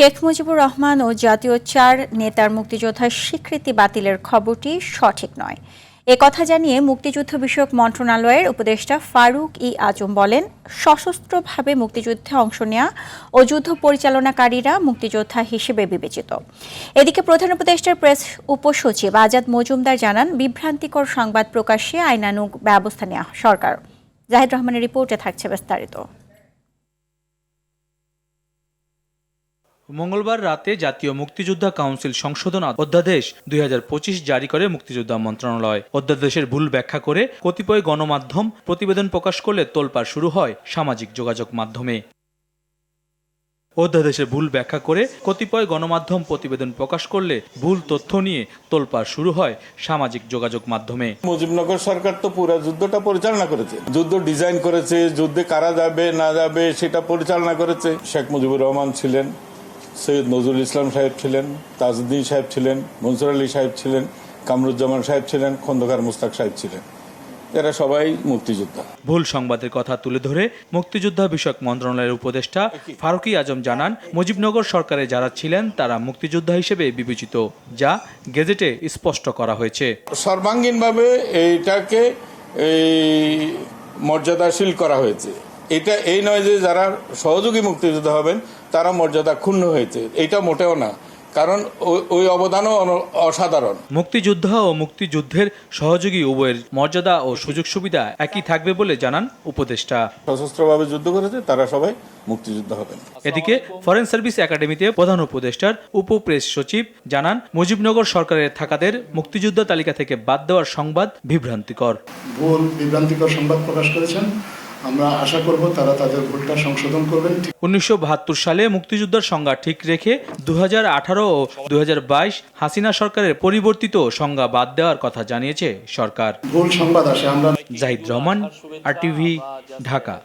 শেখ মুজিবুর রহমান ও জাতীয় ৪ নেতার মুক্তিযোদ্ধার স্বীকৃতি বাতিলের খবরটি সঠিক নয়। এ কথা জানিয়ে মুক্তিযুদ্ধ বিষয়ক মন্ত্রণালয়ের উপদেষ্টা ফারুক আজম বলেন, সশস্ত্রভাবে মুক্তিযুদ্ধে অংশ নেওয়া ও যুদ্ধ পরিচালনাকারীরা মুক্তিযোদ্ধা হিসেবে বিবেচিত। এদিকে প্রধান উপদেষ্টার প্রেস উপসচিব আজাদ মজুমদার জানান, বিভ্রান্তিকর সংবাদ প্রকাশে আইনানুগ ব্যবস্থা নেওয়া সরকার। জাহিদ রহমানের রিপোর্টে থাকছে বিস্তারিত। মঙ্গলবার রাতে জাতীয় মুক্তিযোদ্ধা কাউন্সিল সংশোধন অধ্যাদেশ ২০২৫ জারি করে মুক্তিযোদ্ধা মন্ত্রণালয়। অধ্যাদেশের ভুল ব্যাখ্যা করে কতিপয় গণমাধ্যম প্রতিবেদন প্রকাশ করলে তোলপাড় শুরু হয় সামাজিক যোগাযোগ মাধ্যমে। অধ্যাদেশের ভুল ব্যাখ্যা করে কতিপয় গণমাধ্যম প্রতিবেদন প্রকাশ করলে ভুল তথ্য নিয়ে তোলপাড় শুরু হয় সামাজিক যোগাযোগ মাধ্যমে। মুজিবনগর সরকার তো পুরো যুদ্ধটা পরিচালনা করেছে, যুদ্ধ ডিজাইন করেছে, যুদ্ধে কারা যাবে না যাবে সেটা পরিচালনা করেছে। শেখ মুজিবুর রহমান ছিলেন, সৈয়দ নজরুল ইসলাম সাহেব ছিলেন, তাজউদ্দিন সাহেব ছিলেন, মনসুর আলী সাহেব ছিলেন, কামরুজ্জামান সাহেব ছিলেন, খন্দকার মুস্তাক সাহেব ছিলেন। এরা সবাই মুক্তিযোদ্ধা। ভুল সংবাদের কথা তুলে ধরে মুক্তিযোদ্ধা বিষয়ক মন্ত্রণালয়ের উপদেষ্টা ফারুক আজম জানান, মুজিবনগর সরকারে যারা ছিলেন তারা মুক্তিযোদ্ধা হিসেবে বিবেচিত, যা গেজেটে স্পষ্ট করা হয়েছে। সর্বাঙ্গীনভাবে এইটাকে মর্যাদাশীল করা হয়েছে। এটা এই নয় যে যারা সহযোগী মুক্তিযোদ্ধা হবেন তারা মর্যাদা ক্ষুণ্ণ হয়েছে, এটা মোটেও না, কারণ ওই অবদানও অসাধারণ। মুক্তিযোদ্ধা ও মুক্তিযুদ্ধের সহযোগী উভয়ের মর্যাদা ও সুযোগ সুবিধা একই থাকবে বলে জানান উপদেষ্টা। সশস্ত্রভাবে যুদ্ধ করেছে তারা সবাই মুক্তিযোদ্ধা হবেন। এদিকে ফরেন সার্ভিস একাডেমিতে প্রধান উপদেষ্টার উপপ্রেস সচিব জানান, মুজিবনগর সরকারের থাকাদের মুক্তিযোদ্ধা তালিকা থেকে বাদ দেওয়ার সংবাদ বিভ্রান্তিকর। ভুল বিভ্রান্তিকর সংবাদ প্রকাশ করেছেন। আমরা আশা করব তারা তাদের ভুলটা সংশোধন করবেন। ১৯৭২ সালে মুক্তিযোদ্ধার সংজ্ঞা ঠিক রেখে ২০১৮ ও ২০২২ হাসিনা সরকারের পরিবর্তিত সংজ্ঞা বাদ দেওয়ার কথা জানিয়েছে সরকার। ভুল সংবাদ আসে আমরা। জাহিদ রহমান, RTV, ঢাকা।